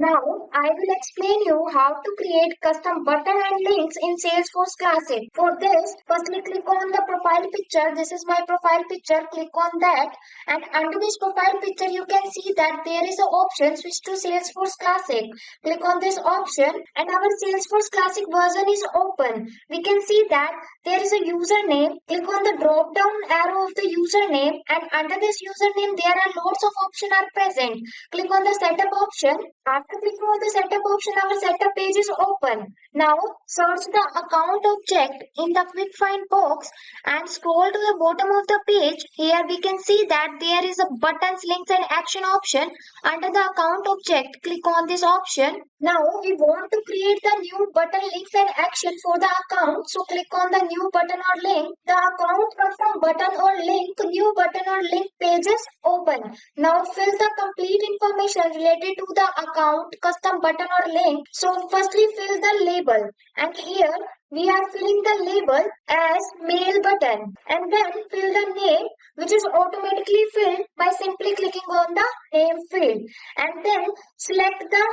Now, I will explain you how to create custom button and links in Salesforce Classic. For this, firstly click on the profile picture. This is my profile picture. Click on that, and under this profile picture, you can see that there is an option switch to Salesforce Classic. Click on this option, and our Salesforce Classic version is open. We can see that there is a username. Click on the drop down arrow of the username, and under this username, there are lots of options are present. Click on the setup option. After clicking on the setup option, our setup page is open. Now search the account object in the quick find box and scroll to the bottom of the page. Here we can see that there is a buttons, links and action option under the account object. Click on this option. Now we want to create the new button, links and action for the account. So click on the new button or link. The account custom button or link, new button or link page is open. Now fill the complete information related to the account, custom button or link. So firstly fill the label, and here we are filling the label as mail button, and then fill the name, which is automatically filled by simply clicking on the name field, and then select the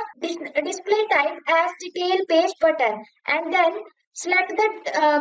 display type as detail page button, and then select the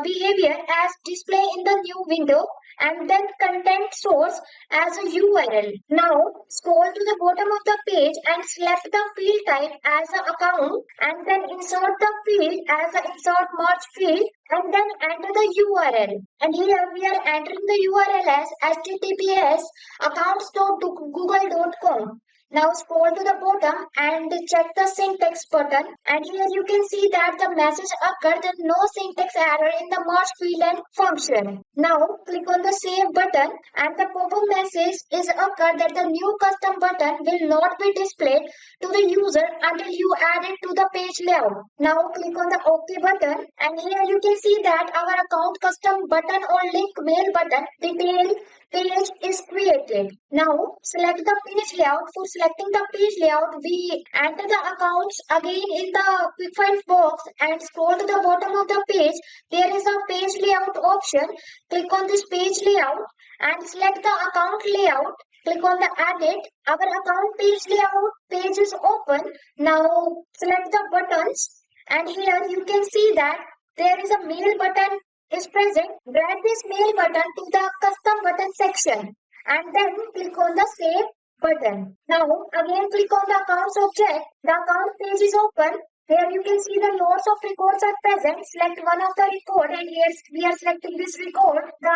behavior as display in the new window, and then content source as a URL. Now scroll to the bottom of the page and select the field type as an account, and then insert the field as an insert merge field, and then enter the URL. And here we are entering the URL as https accounts.google.com. Now scroll to the bottom and check the syntax button, and here you can see that the message occurred that no syntax error in the merge field and function. Now click on the save button, and the pop-up message is occurred that the new custom button will not be displayed to the user until you add it to the page layout. Now click on the OK button, and here you can see that our account custom button or link mail button detail page is created. Now select the page layout. For selecting the page layout, we enter the accounts again in the quick find box and scroll to the bottom of the page. There is a page layout option. Click on this page layout and select the account layout. Click on the edit. Our account page layout page is open. Now select the buttons, and here you can see that there is a mail button is present. Drag this mail button to the custom button section, and then click on the save button. Now again click on the accounts object. The account page is open. Here you can see the lots of records are present. Select one of the record, and here we are selecting this record. The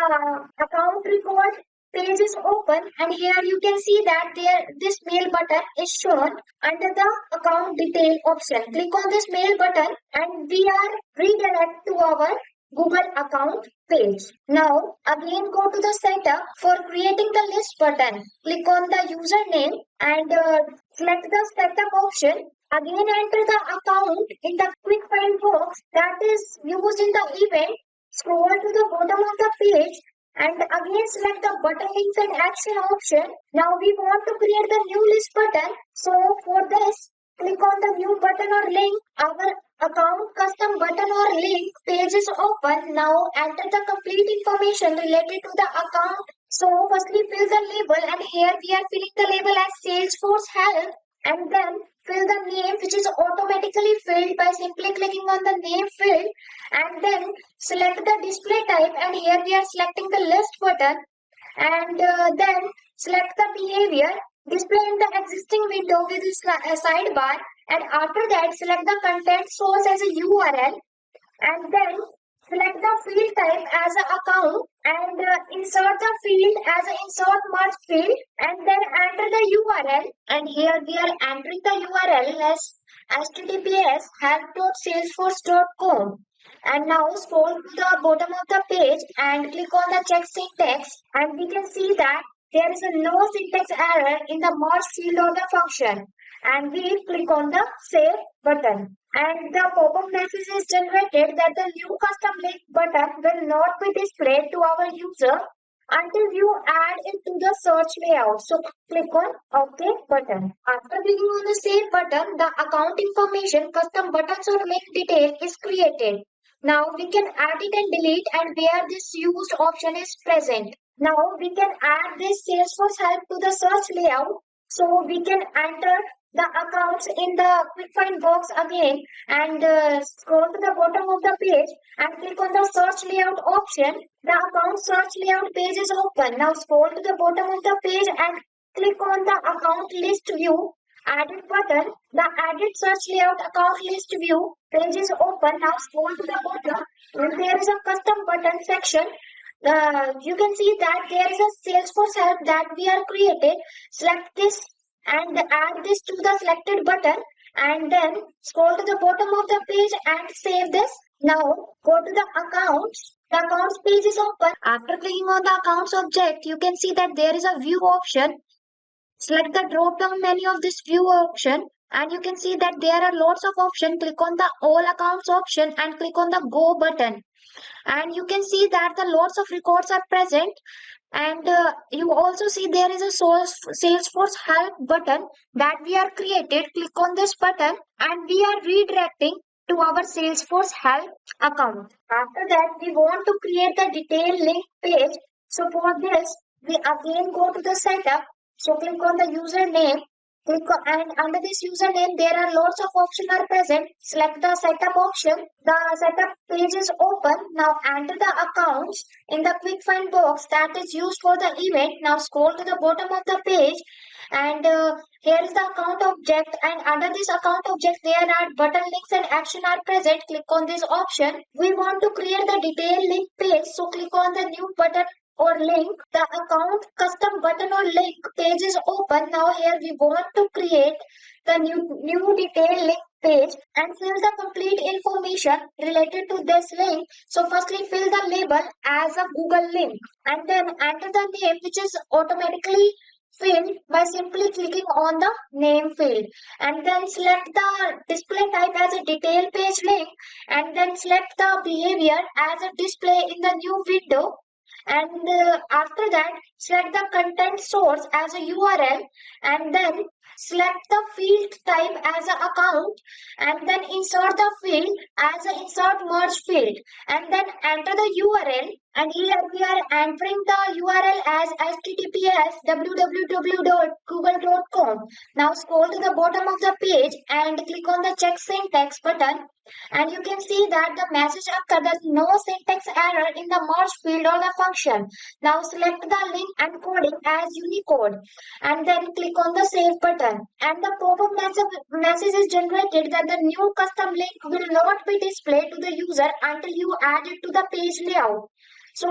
account record page is open, and here you can see that this mail button is shown under the account detail option. Click on this mail button, and we are redirect to our Google account page. Now again go to the setup. For creating the list button, click on the username and select the setup option. Again enter the account in the quick find box that is used in the event. Scroll to the bottom of the page and again select the button, links and action option. Now we want to create the new list button. So for this, click on the new button or link. Our account custom button or link page is open. Now enter the complete information related to the account. So firstly fill the label, and here we are filling the label as Salesforce Help, and then fill the name, which is automatically filled by simply clicking on the name field, and then select the display type, and here we are selecting the list button, and then select the behavior display in the existing window with a sidebar, and after that select the content source as a URL, and then select the field type as an account, and insert the field as an insert merge field, and then enter the URL, and here we are entering the URL as https help.salesforce.com. And now scroll to the bottom of the page and click on the check syntax, and we can see that there is a no syntax error in the merge field of the function, and we click on the save button, and the pop-up message is generated that the new custom link button will not be displayed to our user until you add it to the search layout. So click on OK button. After clicking on the save button, the account information, custom buttons or link detail is created. Now we can add it and delete, and where this used option is present. Now we can add this Salesforce help to the search layout. So we can enter the accounts in the quick find box again and scroll to the bottom of the page and click on the search layout option. The account search layout page is open. Now scroll to the bottom of the page and click on the account list view added button. The added search layout account list view page is open. Now scroll to the bottom and there is a custom button section. You can see that there is a Salesforce help that we are created. Select this and add this to the selected button and then scroll to the bottom of the page and save this. Now go to the accounts. The accounts page is open. After clicking on the accounts object, you can see that there is a view option. Select the drop down menu of this view option and you can see that there are lots of options. Click on the all accounts option and click on the go button and you can see that the lots of records are present and you also see there is a Salesforce help button that we are created. Click on this button and we are redirecting to our Salesforce help account. After that we want to create the detailed link page. So for this we again go to the setup. So click on the username. And under this username, there are lots of options are present. Select the setup option. The setup page is open. Now enter the accounts in the quick find box that is used for the event. Now scroll to the bottom of the page and here is the account object and under this account object there are button links and action are present. Click on this option. We want to create the detailed link page. So click on the new button or link. The account custom button or link page is open. Now here we want to create the new detailed link page and fill the complete information related to this link. So firstly fill the label as a Google link and then enter the name which is automatically filled by simply clicking on the name field and then select the display type as a detailed page link and then select the behavior as a display in the new window and after that select the content source as a URL and then select the field type as an account and then insert the field as an insert merge field and then enter the URL and here we are entering the URL as https www.google.com. Now scroll to the bottom of the page and click on the check syntax button and you can see that the message occurs that no syntax error in the merge field or the function. Now select the link encoding as Unicode and then click on the save button and the pop-up message is generated that the new custom link will not be displayed to the user until you add it to the page layout. So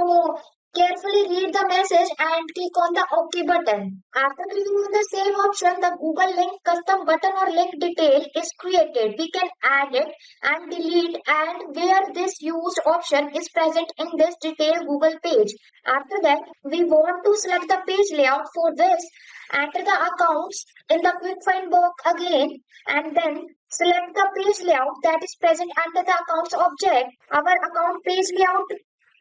carefully read the message and click on the OK button. After clicking on the save option, the Google link custom button or link detail is created. We can add it and delete and where this used option is present in this detailed Google page. After that, we want to select the page layout. For this, enter the accounts in the quick find box again and then select the page layout that is present under the accounts object. Our account page layout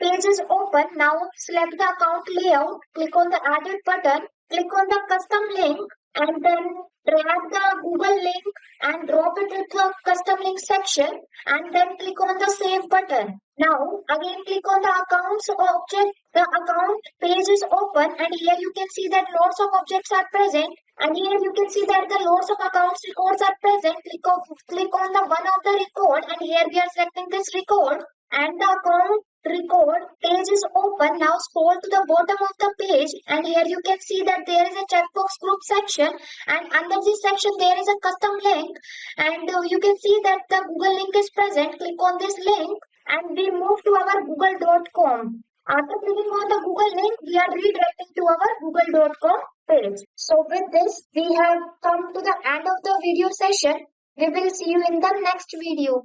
page is open. Now select the account layout, click on the added button, click on the custom link and then drag the Google link and drop it into the custom link section and then click on the save button. Now again click on the accounts object. The account page is open and here you can see that lots of objects are present and here you can see that the lots of accounts records are present. Click on the one of the record and here we are selecting this record and the account record page is open. Now scroll to the bottom of the page and here you can see that there is a checkbox group section and under this section there is a custom link and you can see that the Google link is present. Click on this link and we move to our google.com. After clicking on the Google link, we are redirecting to our google.com page. So with this, we have come to the end of the video session. We will see you in the next video.